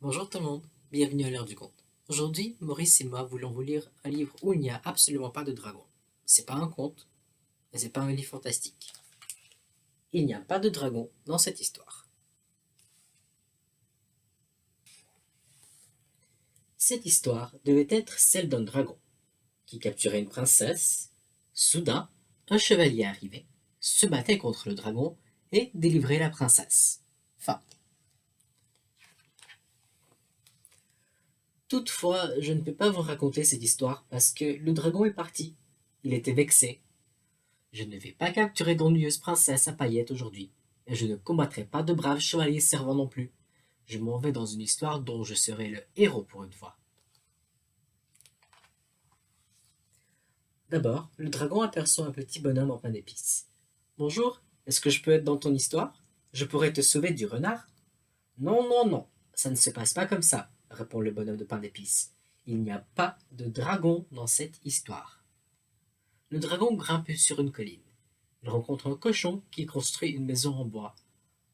Bonjour tout le monde, bienvenue à l'heure du conte. Aujourd'hui, Maurice et moi voulons vous lire un livre où il n'y a absolument pas de dragon. C'est pas un conte, et c'est pas un livre fantastique. Il n'y a pas de dragon dans cette histoire. Cette histoire devait être celle d'un dragon qui capturait une princesse. Soudain, un chevalier arrivait, se battait contre le dragon et délivrait la princesse. Fin. Toutefois, je ne peux pas vous raconter cette histoire parce que le dragon est parti. Il était vexé. Je ne vais pas capturer d'ennuyeuse princesse à paillettes aujourd'hui, et je ne combattrai pas de braves chevaliers servants non plus. Je m'en vais dans une histoire dont je serai le héros pour une fois. D'abord, le dragon aperçoit un petit bonhomme en pain d'épices. Bonjour, est-ce que je peux être dans ton histoire? Je pourrais te sauver du renard? Non, non, non, ça ne se passe pas comme ça, répond le bonhomme de pain d'épices. Il n'y a pas de dragon dans cette histoire. Le dragon grimpe sur une colline. Il rencontre un cochon qui construit une maison en bois.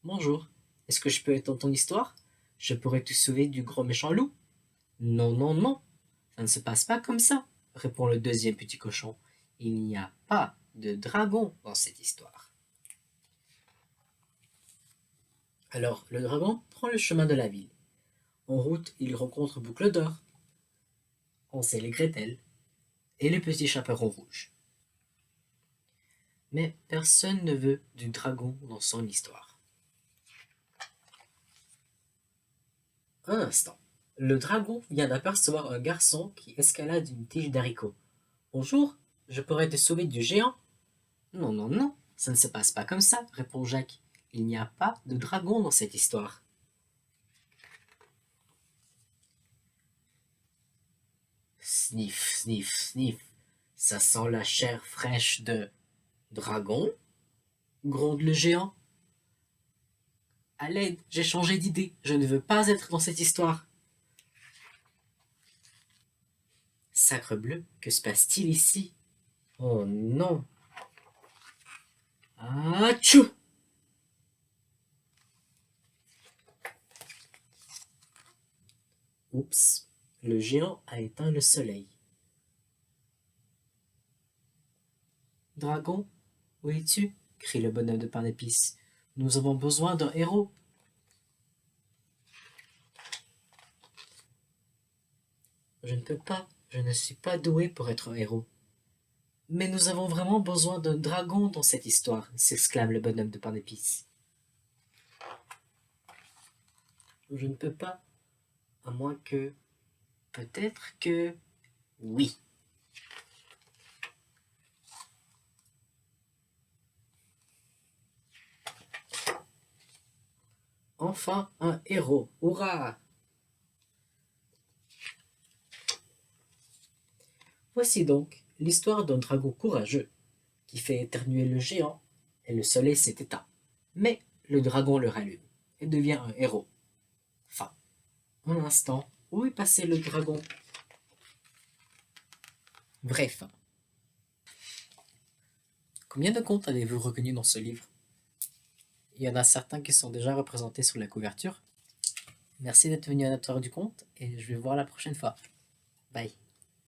Bonjour, est-ce que je peux être dans ton histoire? Je pourrais te sauver du gros méchant loup? Non, non, non, ça ne se passe pas comme ça, répond le deuxième petit cochon. Il n'y a pas de dragon dans cette histoire. Alors, le dragon prend le chemin de la ville. En route, il rencontre Boucle d'Or, Hansel et Gretel, et le petit chaperon rouge. Mais personne ne veut du dragon dans son histoire. Un instant. Le dragon vient d'apercevoir un garçon qui escalade une tige d'haricot. Bonjour, je pourrais te sauver du géant? Non, non, non, ça ne se passe pas comme ça, répond Jacques. Il n'y a pas de dragon dans cette histoire. Sniff, sniff, sniff. Ça sent la chair fraîche de dragon? Gronde le géant. À l'aide, j'ai changé d'idée. Je ne veux pas être dans cette histoire. Sacre bleu, que se passe-t-il ici? Oh non. Atchou! Oups, le géant a éteint le soleil. Dragon, où es-tu? Crie le bonhomme de pain d'épices. Nous avons besoin d'un héros. Je ne peux pas, je ne suis pas doué pour être un héros. Mais nous avons vraiment besoin d'un dragon dans cette histoire, s'exclame le bonhomme de pain d'épices. Je ne peux pas, à moins que... Peut-être que... Oui. Enfin un héros, hurrah! Voici donc l'histoire d'un dragon courageux qui fait éternuer le géant et le soleil s'est éteint. Mais le dragon le rallume et devient un héros. Fin. Un instant, où est passé le dragon? Bref. Combien de contes avez-vous reconnus dans ce livre? Il y en a certains qui sont déjà représentés sur la couverture. Merci d'être venu à notre heure du conte et je vais vous voir la prochaine fois. Bye.